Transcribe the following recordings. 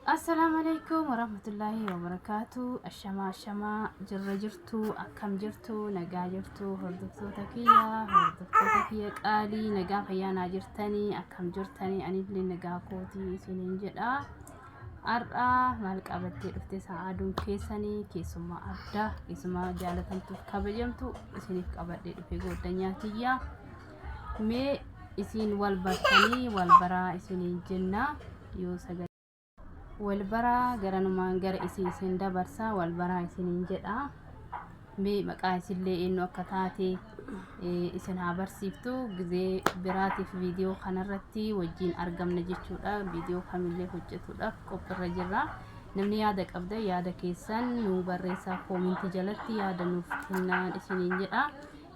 السلام عليكم ورحمة الله وبركاته. الشما جرجرتو أكم جرتو نجا جرتو هردفتو تكيا قالي نجا فيانا جرتني أكم جرتني أني بلي نجا كوتي سنين جدا أرى مالك أبدي رفتي سعادون كيسني كيسما أبدا كيسما جالتنتو كبجمتو سنيك أبدي رفي قدنيا تيا مي إسين والبرتني والبرا إسين جنة يوسف والبرا غرانمان غر اسين دبرسا والبرا اسين جدا مي مقاس اللي انه كتاتي اسين هابرسيفتو غزي براتي في فيديو خنرتي وجين ارغم نجيچودا فيديو كامل حجتودا قبر جرا نمني يادك ابدا يادك يسن نو بريسا كومنت جلتي يادا نفتنا اسين جدا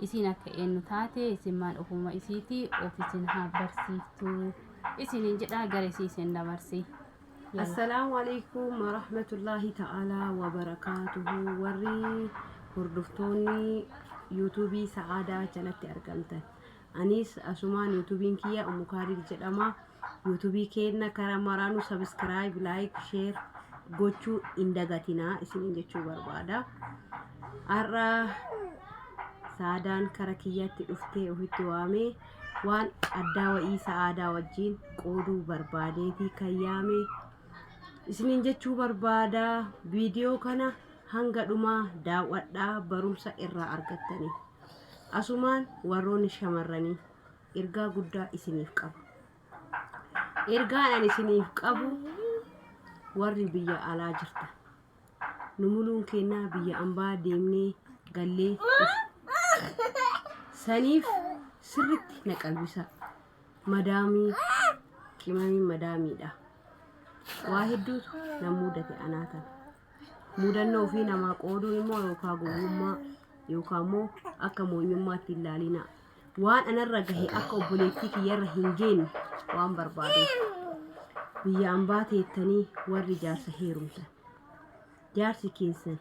اسين كانه تاتي اسين مان اوما اسيتي اوفيسين هابرسيفتو اسين جدا غريسي سين دبرسي. السلام عليكم ورحمة الله تعالى وبركاته. وري هردفتوني يوتيوبي سعادة جلت أرقمتن أنيس أسمان يوتيوبين كيا أمكاري جدما يوتيوبي كينا كرامارانو سبسكرايب لايك شير gochuu indagatina isin jechuu barbaada. Arra saadaan kara kiyyatti dhuftee ofitti waame waan addaa wa'ii sa'aadaa wajjin qooduu barbaadeeti kayyaame isin jechuu barbaada. Viidiyoo kana hanga dhumaa daawwadhaa barumsa irraa argattani. Asumaan warroonni shamarranii ergaa guddaa isiniif qabu. Ergaan ani isiniif qabu warri biyya alaa jirta numuluun kennaa biyya ambaa deemnee gallee saniif sirritti na qalbisa. Madaamii qimamii madaamiidha. Waa hedduutu na mudate anaatan mudannoo ofii namaa qooduu immoo yookaan gowwummaa yookaan immoo akka moonyummaatti ilaalina. Waan anarra gahe akka obboleettii kiyyarra hin geenye waan barbaaduuf biyya ambaa teettanii warri jaarsa heerumsan jaarsi keessan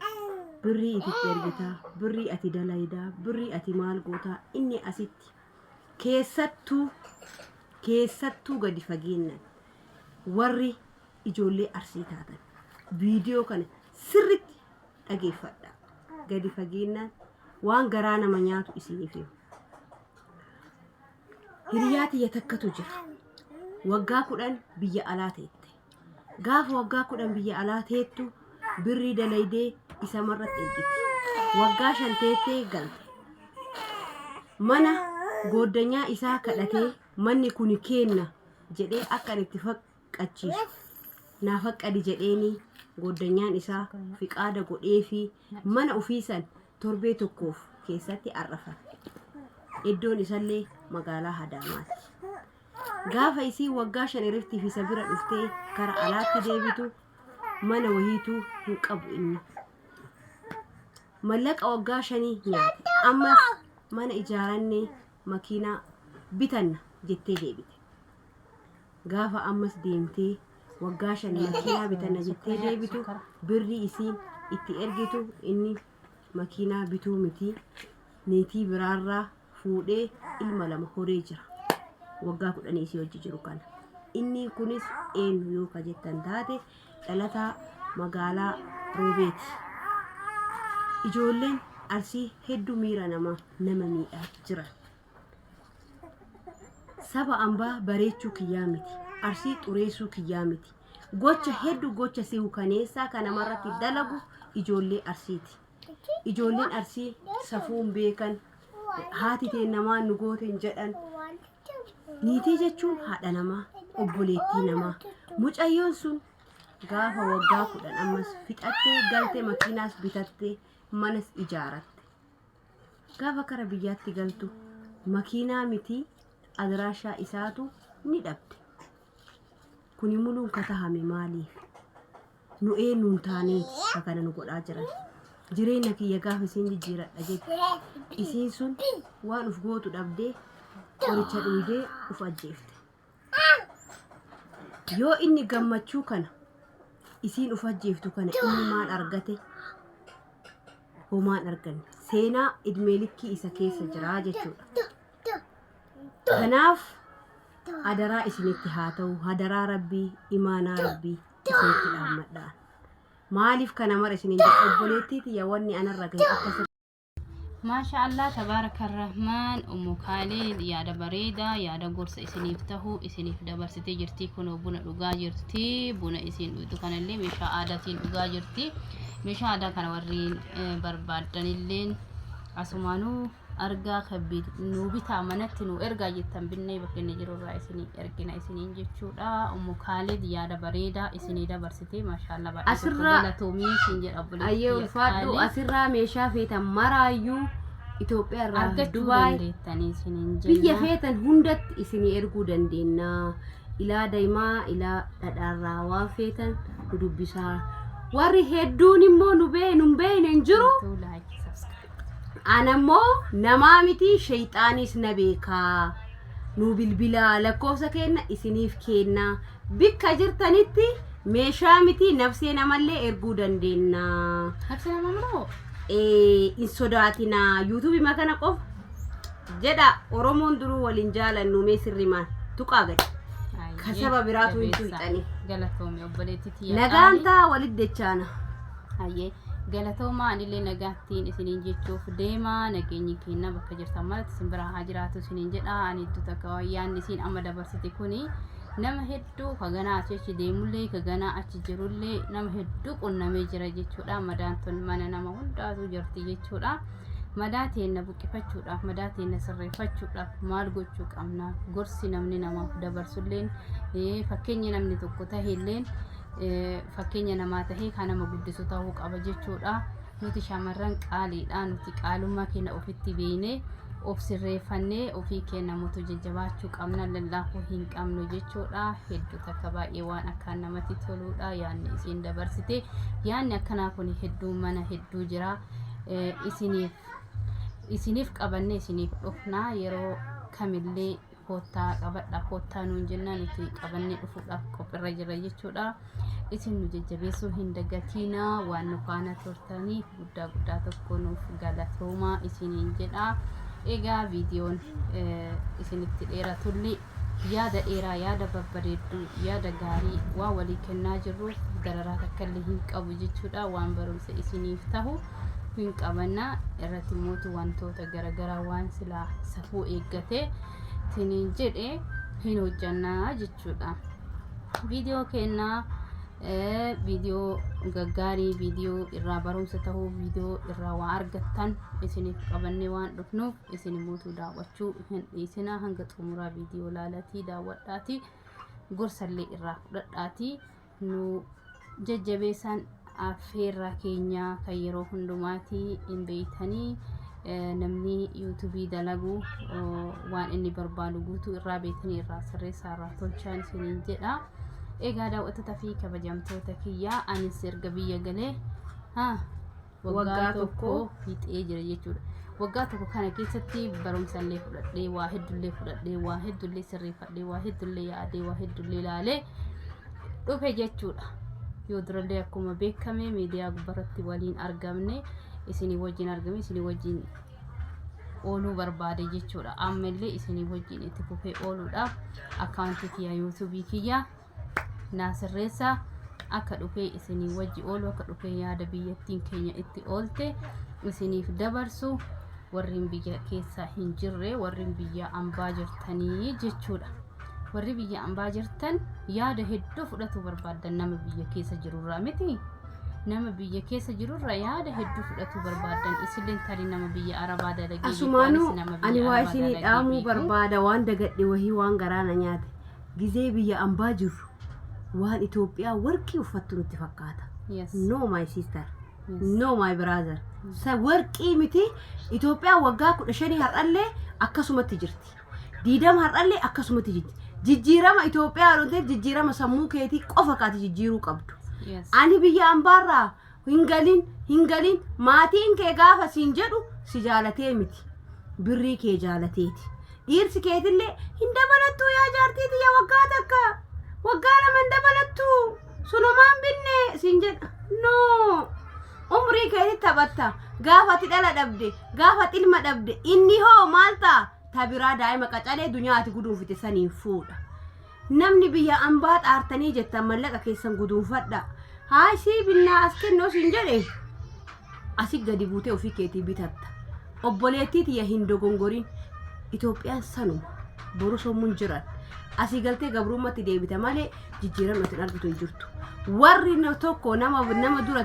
birrii itti ergitaa birrii ati dalaydaa birrii ati maal gootaa inni asitti keessattuu gadi fageennan warri ijoollee arsii taatan viidiyoo kana sirritti dhageeffadha. Gadi fageennan waan garaa nama nyaatu isiniif himu. Hiriyaa tiyya takkatu jira. Waggaa 10 biyya alaa teette. Gaafa waggaa 10 biyya alaa teettu birrii dalaydee isa marratti ergiti. Waggaa 5 teettee galte. Mana gooddanyaa isaa kadhatee manni kun kenna jedhee akka itti faqqachiisu naa faqqadi jedheeni gooddanyaan isaa fiqaada godhee fi mana ofiisan torbee tokkoof keessatti arrafan. Iddoon isallee magaalaa Hadaamaati. Gaafa isii waggaa 5 irratti fi sabira dhuftee kara alaatti deebitu mana wahiitu hin qabu inni. Mallaqa waggaa 5 nyaate. Ammas mana ijaarannee makiinaa bitanna jettee deebite. Gaafa ammas deemtee waggaa 5 makiinaa bitanna jettee deebitu birrii isiin itti ergitu inni makiinaa bituu miti neetii biraarraa fuudhee ilma 2 horee jira. Waggaa 10 isii hojii jiru kana. Inni kunis eenyu yoo jettan taate dhalataa magaalaa Roobeeti. Ijoolleen arsii hedduu miira nama miidhaa jira. Saba ambaa bareechuu kiyyaa miti. Arsii xureessuu kiyyaa miti. Gocha hedduu gocha si'u kaneessaa kana marratti dalagu ijoollee arsiiti. Ijoolleen arsii safuun beekan haati tee namaa nu gooteen jedhan. Niitii jechuun haadha namaa, obboleettii namaa. Mucayyoon sun gaafa waggaa 10 ammas fixattee galtee makiinaas bitattee manas ijaaratte. Gaafa kara biyyaatti galtu makiinaa miti adiraashaa isaatu ni dhabde. Kuni muluun katahame maaliif? Nu eenyuun taaneeti kana nu godhaa jiran. Jireenya kiyya gaafa isiin jijjiiradha jette. Isiin sun waan uf gootu dhabdee qoricha dhuudee uf ajjeefte. Yoo inni gammachuu kana isiin uf ajjeeftu kana inni maal argate? Homaan arganne. Seenaa idmeelikkii isa keessa jira jechuudha. Kanaaf adaraa isinitti haa ta'u hadaraa rabbii imaanaa rabbii isinitti dhaammadhaan. Maaliif kana mara isiniin jedha obboleettiiti yaa wanni anarra gahe akkas. maashaallah tabaaraka rahmaan ummu Khalid yaada bareeda yaada gorsa isiniif tahu isiniif dabarsitee jirti kunoo buna dhugaa jirti buna isin dhugdu kanallee meeshaa aadaatiin dhugaa jirti meeshaa aadaa kana warreen barbaadanilleen asumaanuu argaa kabbi nu bitaa manatti nu ergaa jettan binnee bakkeen jirurraa isinii ergina isiniin jechuudha ummu Khalid yaada bareeda isinii dabarsitee maashaallah baay'ee galatoomii isin jedha obboleettii ayyee ulfaadhu asirraa meeshaa feetan maraayyuu Itoophiyaa irraa Dubaay biyya feetan hundatti isinii erguu dandeenya ilaa daa'imaa ilaa dhadhaarraa waan feetan nu dubbisaa warri hedduun immoo nu beeyne hin jiru anammoo namaa miti shayxaanis na beekaa nu bilbilaa lakkoofsa kenna isiniif kenna bikka jirtanitti meeshaa miti nafsee namallee erguu dandeenya nafsee namallee in sodaatina YouTube makana qof jedha Oromoon duruu waliin jaalannu mee sirrimaan tuqaa gadi kasaba biraatu hin tulxani galatoomii obboleettii nagaantaa walit dechaana hayyee galatooma anillee nagaattiin isiniin jechuuf deema nageenyi keenya bakka jirtan maratti isin bira haa jiraatu isiniin jedha ani takka wayyaan isin amma dabarsite kuni nama hedduu kaganaa achi deemullee kaganaa achi jirullee nama hedduu qunnamee jira jechuudha madaanton mana nama hundaatu jirti jechuudha madaa teenna buqqifachuudhaaf madaa teenna sirreeffachuudhaaf maal gochuu qabna gorsi namni namaaf dabarsulleen fakkeenya namni tokko taheelleen fakkeenya namaa tahee kan nama guddisu ta'uu qaba jechuudha nuti shamarran qaaliidha nuti qaalummaa keenya ofitti beeknee of sirreeffannee ofii keenya mutu jajjabaachuu qabna lallaafuu hin qabnu jechuudha hedduu takka baay'ee waan akkaan namatti toluudha yaanni isin dabarsite yaanni akkanaa kun hedduu mana hedduu jira isiniif qabanne isiniif dhufna yeroo kamillee kottaa qabadha kottaa nuun jenna nuti qabannee dhufuudhaaf qophiirra jira jechuudha isin nu jajjabeessuu hin dagatiina waan nu faana turtaniif guddaa tokko nuuf galatoomaa isiniin jedha egaa viidiyoon isinitti dheeratullee yaada dheeraa yaada babbareedduu yaada gaarii waan walii kennaa jirruuf dararaa takkallee hin qabu jechuudha waan barumsa isiniif tahu hin qabanna irratti mootu wantoota garagaraa waan silaa safuu eeggate tiniin jedhe hin hojjannaa jechuudha viidiyoo kennaa viidiyoo gaggaarii viidiyoo irraa barumsa tahuu viidiyoo irraa waan argattan isiniif qabannee waan dhufnuuf isin mootu daawwachuu hin dhiisina hanga xumuraa viidiyoo laalatii daawwadhaati gorsallee irraa fudhadhaati nu jajjabeessan affeerraa keenya kan yeroo hundumaatii hin beeytanii namni yuutuubii dalagu waan inni barbaadu guutuu irraa beekanii irraa sirreessaa irraa tolchaan isiniin jedha egaa daawwattoota fi kabajamtoota kiyyaa anis erga biyya galee waggaa tokko fixee jira jechuudha waggaa tokko kana keessatti barumsallee fudhadhee waa heddullee sirreeffadhee waa heddullee yaadee waa heddullee ilaalee dhufe jechuudha yoo durallee akkuma beekame miidiyaa gubbaratti waliin argamne isinii wajjin argame isinii wajjin ooluu barbaade jechuudha ammallee isinii wajjin itti fufee ooluudhaaf akkaawuntii kiyya yuutuubii kiyya naasirreessa akka dhufee isinii wajji oolu akka dhufee yaada biyyattiin keenya itti oolte isiniif dabarsu warrin biyya keessa hin jirre warrin biyya ambaa jirtanii jechuudha warri biyya ambaa jirtan yaada hedduu fudhatu barbaadan nama biyya keessa jirurraa miti nama biyya keessa jirurraa yaada hedduu fudhatu barbaadan isilleen tarii nama biyya arabaa dalagee asumaanuu ani waa isinii dhaamuu barbaada waan dagadhe wahii waan garaana nyaate gizee biyya ambaa jirru waan Itoophiyaa warqii uffattu nutti fakkaata no my sister no my brother sa warqii miti Itoophiyaa waggaa 15 har'allee akkasumatti jirti diidama har'allee akkasumatti jirti jijjiirama Itoophiyaa dhunte jijjiirama sammuu keetii qofa kaati jijjiiruu qabdu ani biyya ambaarraa hingalin maatiin kee gaafa siin jedhu si jaalatee miti birrii kee jaalateeti dhiirsi keetillee hin dabalattuu yaa jaartiiti yaa waggaa takka waggaa lama dabalattu sunumaan binne siin jedha no umrii keetii taphatta gaafati dhala dhabde gaafati ilma dhabde inni hoo maal ta'a tabiraa daa'ima qacalee dunyaati guduunfite saniin fuudha namni biyya ambaa xaartanii jettan mallaqa keessan guduunfadha haa si binnaa as kennoo siin jedhe asi gadi buutee ofii keetii bitatta obboleettii tiyya hin dogongorin Itoophiyaan sanuma boru sommuun jiran asii galtee gabrummaatti deebita malee jijjiiramatti argitu hin jirtu warri tokko nama dura